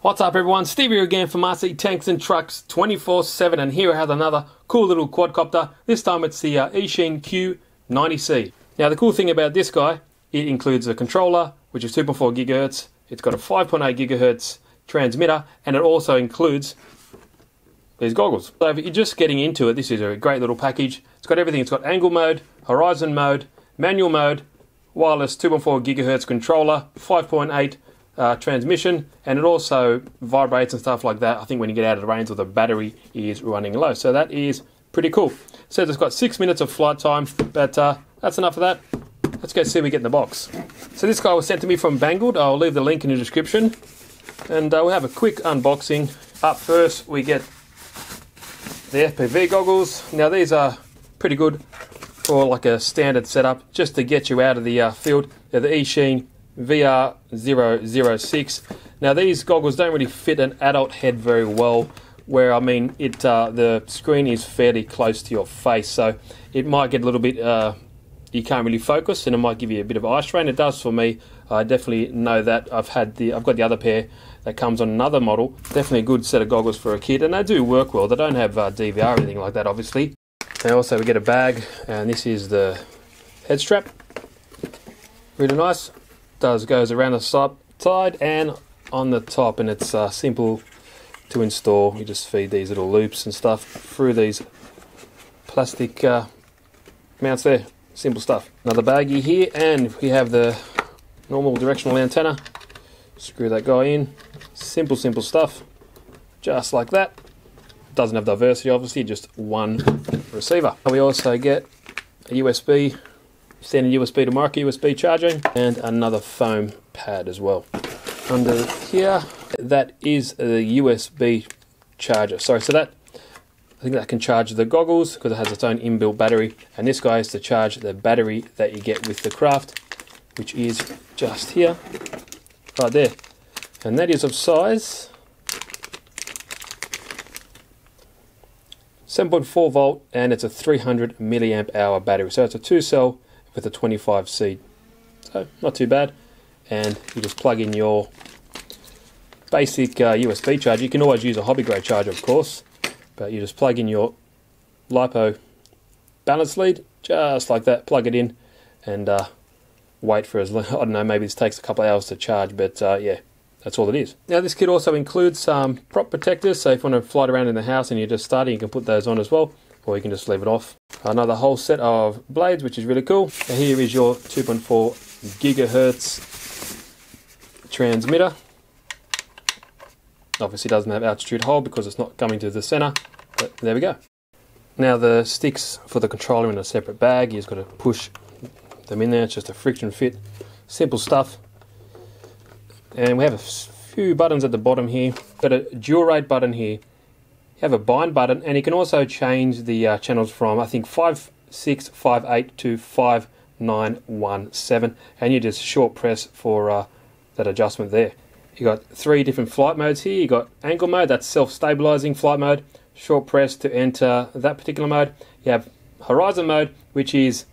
What's up everyone, Steve here again from RC Tanks and Trucks 24/7, and here I have another cool little quadcopter. This time it's the Eachine Q90c. Now the cool thing about this guy, it includes a controller which is 2.4 GHz, it's got a 5.8 GHz transmitter, and it also includes these goggles. So if you're just getting into it, this is a great little package. It's got everything. It's got angle mode, horizon mode, manual mode, wireless 2.4 GHz controller, 5.8 transmission, and it also vibrates and stuff like that. I think when you get out of the range or the battery is running low, so that is pretty cool. So it's got 6 minutes of flight time, but that's enough of that. Let's go see what we get in the box. So this guy was sent to me from Bangled. I'll leave the link in the description, and we'll have a quick unboxing. Up first we get the FPV goggles. Now these are pretty good for like a standard setup just to get you out of the field. They're the Eachine VR006. Now these goggles don't really fit an adult head very well, where I mean the screen is fairly close to your face, so it might get a little bit you can't really focus, and it might give you a bit of eye strain. It does for me. I definitely know that. I've got the other pair that comes on another model. Definitely a good set of goggles for a kid, and they do work well. They don't have DVR or anything like that, obviously. And also we get a bag, and this is the head strap. Really nice. Goes around the side and on the top, and it's simple to install. You just feed these little loops and stuff through these plastic mounts there. Simple stuff. Another baggie here, and we have the normal directional antenna. Screw that guy in. Simple stuff, just like that. Doesn't have diversity, obviously, just one receiver. We also get a USB, standard USB to micro USB charging, and another foam pad as well. Under here, that is the USB charger. Sorry, so that, I think that can charge the goggles because it has its own inbuilt battery, and this guy is to charge the battery that you get with the craft, which is just here, right there, and that is of size 7.4 volt, and it's a 300 milliamp hour battery, so it's a 2-cell with a 25C, so not too bad. And you just plug in your basic USB charger. You can always use a hobby grade charger, of course, but you just plug in your LiPo balance lead, just like that, plug it in, and wait for as long, I don't know, maybe this takes a couple of hours to charge, but yeah, that's all it is. Now this kit also includes some prop protectors, so if you want to fly it around in the house and you're just starting, you can put those on as well, or you can just leave it off. Another whole set of blades, which is really cool. Now here is your 2.4 gigahertz transmitter. Obviously doesn't have altitude hold because it's not coming to the center, but there we go. Now the sticks for the controller in a separate bag. You've got to push them in there. It's just a friction fit. Simple stuff. And we have a few buttons at the bottom here. Got a dual rate button here. You have a bind button, and you can also change the channels from, I think, 5658 to 5917, and you just short press for that adjustment there. You got 3 different flight modes here. You got angle mode, that's self-stabilizing flight mode. Short press to enter that particular mode. You have horizon mode, which is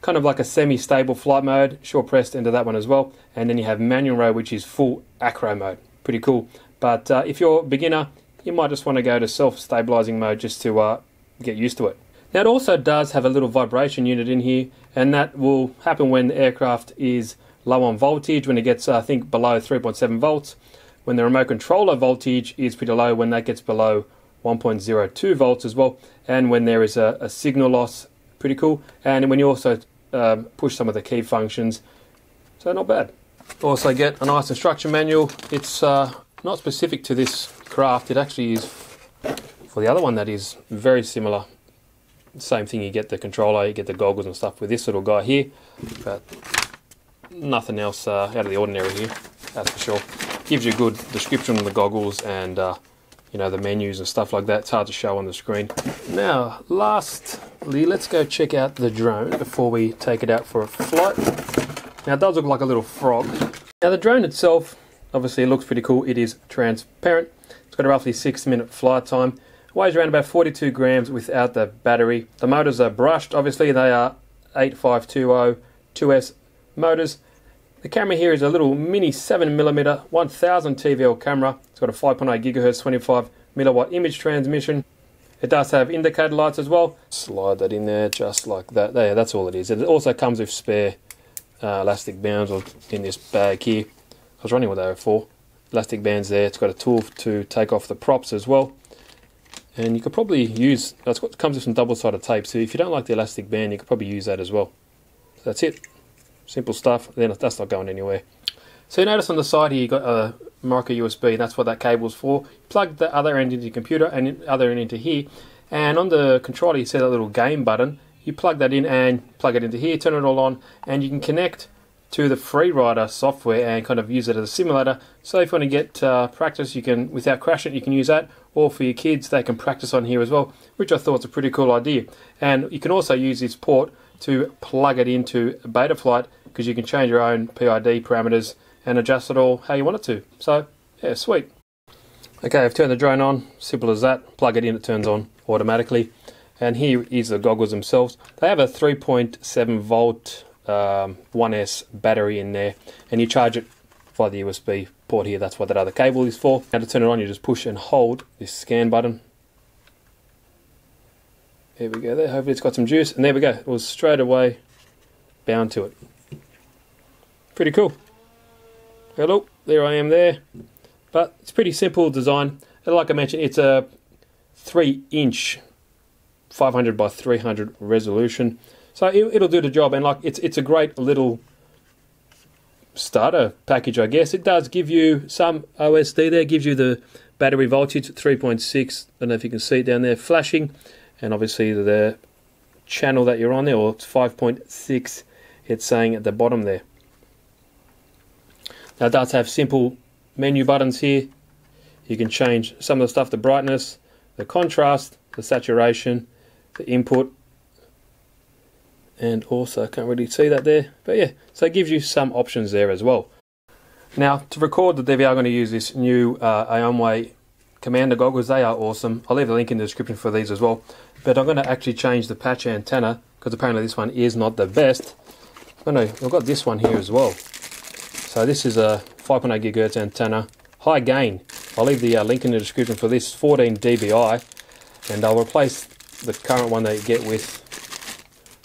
kind of like a semi-stable flight mode. Short press to enter that one as well. And then you have manual mode, which is full acro mode. Pretty cool. But if you're a beginner, you might just want to go to self-stabilizing mode just to get used to it. Now it also does have a little vibration unit in here, and that will happen when the aircraft is low on voltage, when it gets I think below 3.7 volts, when the remote controller voltage is pretty low, when that gets below 1.02 volts as well, and when there is a signal loss. Pretty cool. And when you also push some of the key functions, so not bad. Also get a nice instruction manual. It's not specific to this craft, it actually is for the other one that is very similar. Same thing, you get the controller, you get the goggles and stuff with this little guy here, but nothing else out of the ordinary here, that's for sure. Gives you a good description of the goggles and you know, the menus and stuff like that. It's hard to show on the screen. Now lastly, let's go check out the drone before we take it out for a flight. Now it does look like a little frog. Now the drone itself, obviously it looks pretty cool. It is transparent. It's got a roughly 6-minute flight time. Weighs around about 42 grams without the battery. The motors are brushed, obviously they are 8520 2S motors. The camera here is a little mini 7mm 1000 TVL camera, It's got a 5.8 gigahertz 25 milliwatt image transmission. It does have indicator lights as well. Slide that in there just like that. There, that's all it is. It also comes with spare elastic bands in this bag here. I was running what they were for. Elastic bands there. It's got a tool to take off the props as well. And you could probably use, it comes with some double-sided tape, so if you don't like the elastic band, you could probably use that as well. So that's it. Simple stuff. Then that's not going anywhere. So you notice on the side here, you've got a micro USB, that's what that cable's for. Plug the other end into your computer and the other end into here. And on the controller, you see that little game button. You plug that in and plug it into here, turn it all on, and you can connect to the FreeRider software and kind of use it as a simulator. So if you want to get practice, you can, without crashing, you can use that. Or for your kids, they can practice on here as well, which I thought was a pretty cool idea. And you can also use this port to plug it into Betaflight, because you can change your own PID parameters and adjust it all how you want it to. So, yeah, sweet. Okay, I've turned the drone on, simple as that. Plug it in, it turns on automatically. And here is the goggles themselves. They have a 3.7 volt 1S battery in there, and you charge it via the USB port here. That's what that other cable is for. Now to turn it on, you just push and hold this scan button. There we go there. Hopefully it's got some juice, and there we go. It was straight away bound to it. Pretty cool. Hello, there I am there. But it's pretty simple design. And like I mentioned, it's a 3-inch 500 by 300 resolution. So it'll do the job, and like it's a great little starter package, I guess. It does give you some OSD there, gives you the battery voltage at 3.6. I don't know if you can see it down there flashing, and obviously the channel that you're on there, or it's 5.6, it's saying at the bottom there. Now it does have simple menu buttons here. You can change some of the stuff, the brightness, the contrast, the saturation, the input, and also, I can't really see that there, but yeah, so it gives you some options there as well. Now, to record the DVR, I'm going to use this new Aomway Commander goggles. They are awesome. I'll leave a link in the description for these as well, but I'm going to actually change the patch antenna, because apparently this one is not the best. I've got this one here as well. So this is a 5.8 GHz antenna, high gain. I'll leave the link in the description for this, 14 dBi, and I'll replace the current one that you get with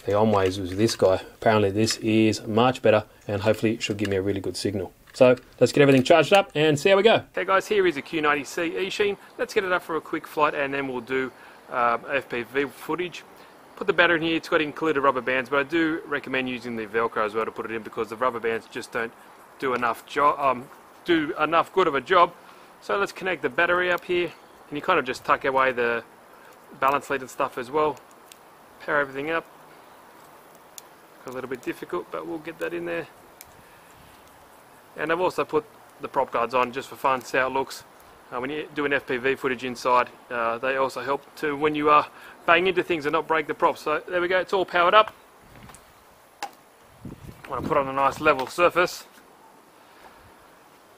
the Aomways with this guy. Apparently this is much better, and hopefully it should give me a really good signal. So let's get everything charged up and see how we go. Okay guys, here is a Q90c Eachine. Let's get it up for a quick flight, and then we'll do FPV footage. Put the battery in here. It's got included rubber bands, but I do recommend using the Velcro as well to put it in, because the rubber bands just don't do enough good of a job. So let's connect the battery up here, and you kind of just tuck away the balance lead and stuff as well. Power everything up. A little bit difficult, but we'll get that in there. And I've also put the prop guards on just for fun, see how it looks. When you're doing FPV footage inside, they also help to, when you are bang into things and not break the props. So there we go, it's all powered up. I want to put on a nice level surface.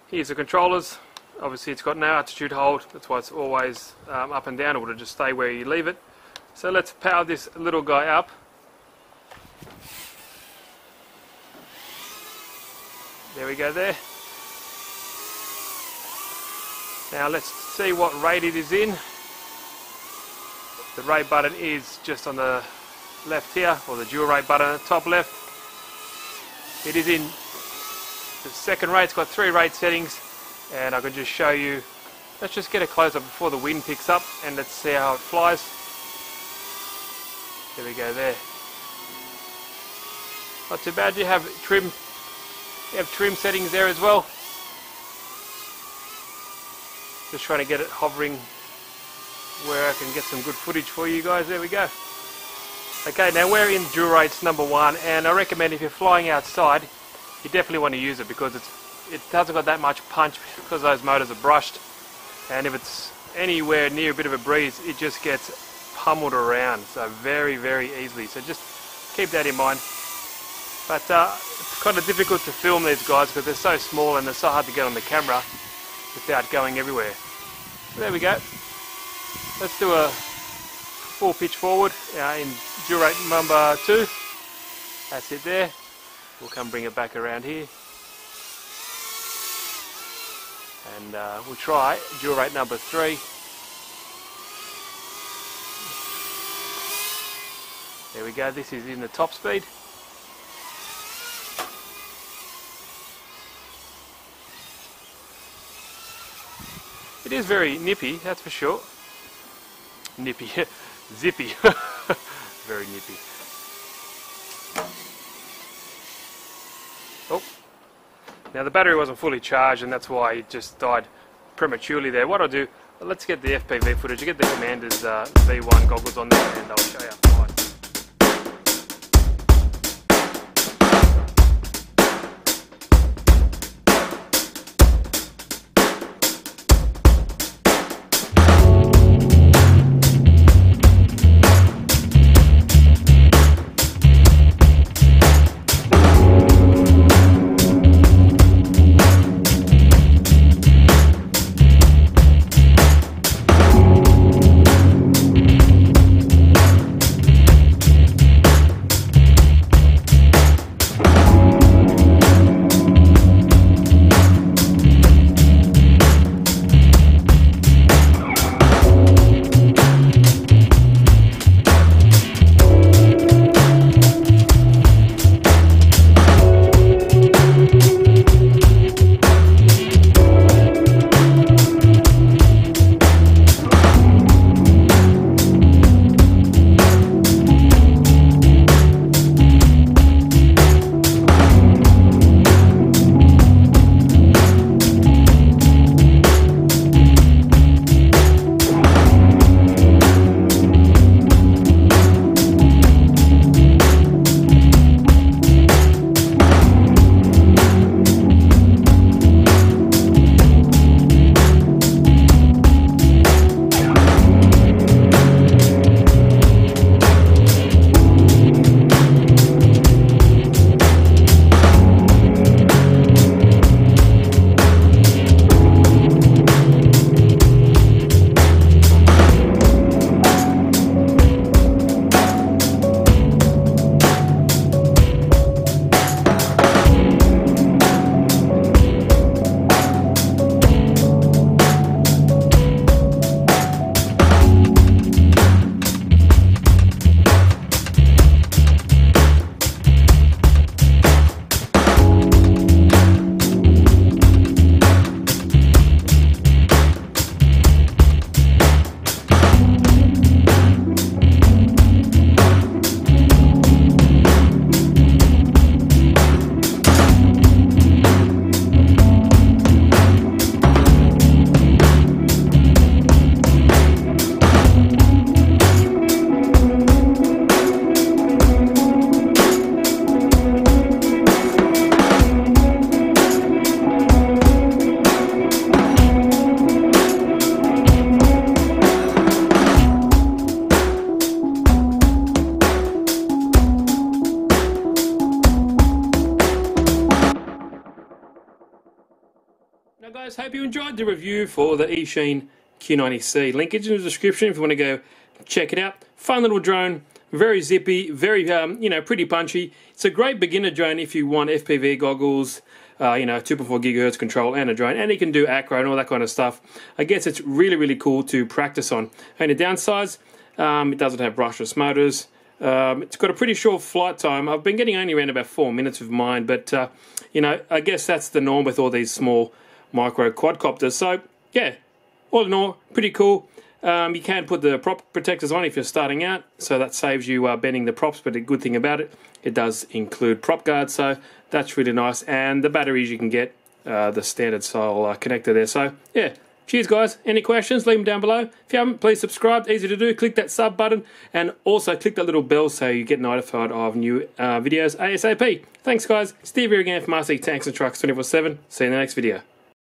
Here's the controllers. Obviously it's got no altitude hold, that's why it's always up and down. It will just stay where you leave it. So let's power this little guy up. There we go there. Now let's see what rate it is in. The rate button is just on the left here, or the dual rate button at the top left. It is in the second rate. It's got 3 rate settings, and I can just show you. Let's just get a close up before the wind picks up, and let's see how it flies. There we go there. Not too bad. You have trim settings there as well. Just trying to get it hovering where I can get some good footage for you guys. There we go. Okay, now we're in dual rates number 1, and I recommend if you're flying outside, you definitely want to use it, because it hasn't got that much punch, because those motors are brushed, and if it's anywhere near a bit of a breeze, it just gets pummeled around, so very, very easily. So just keep that in mind. But it's kind of difficult to film these guys, because they're so small and they're so hard to get on the camera without going everywhere. So there we go. Let's do a full pitch forward in dual rate number 2. That's it there. We'll come bring it back around here. And we'll try dual rate number 3. There we go, this is in the top speed. It is very nippy, that's for sure. Nippy, zippy, very nippy. Oh, now the battery wasn't fully charged and that's why it just died prematurely there. What I'll do, let's get the FPV footage, get the Commander's V1 goggles on there and I'll show you how to fly. Now guys, hope you enjoyed the review for the Eachine Q90c. Link is in the description if you want to go check it out. Fun little drone, very zippy, very pretty punchy. It's a great beginner drone if you want FPV goggles, 2.4 gigahertz control and a drone, and you can do acro and all that kind of stuff. I guess it's really cool to practice on. And the downsides, it doesn't have brushless motors. It's got a pretty short flight time. I've been getting only around about 4 minutes with mine, but I guess that's the norm with all these small micro quadcopters. So yeah, all in all, pretty cool. You can put the prop protectors on if you're starting out, so that saves you bending the props, but the good thing about it, it does include prop guards, so that's really nice. And the batteries you can get the standard style connector there. So yeah, cheers guys. Any questions, leave them down below. If you haven't, please subscribe, easy to do. Click that sub button and also click that little bell so you get notified of new videos ASAP. Thanks guys, Steve here again from RC Tanks and Trucks 24/7. See you in the next video.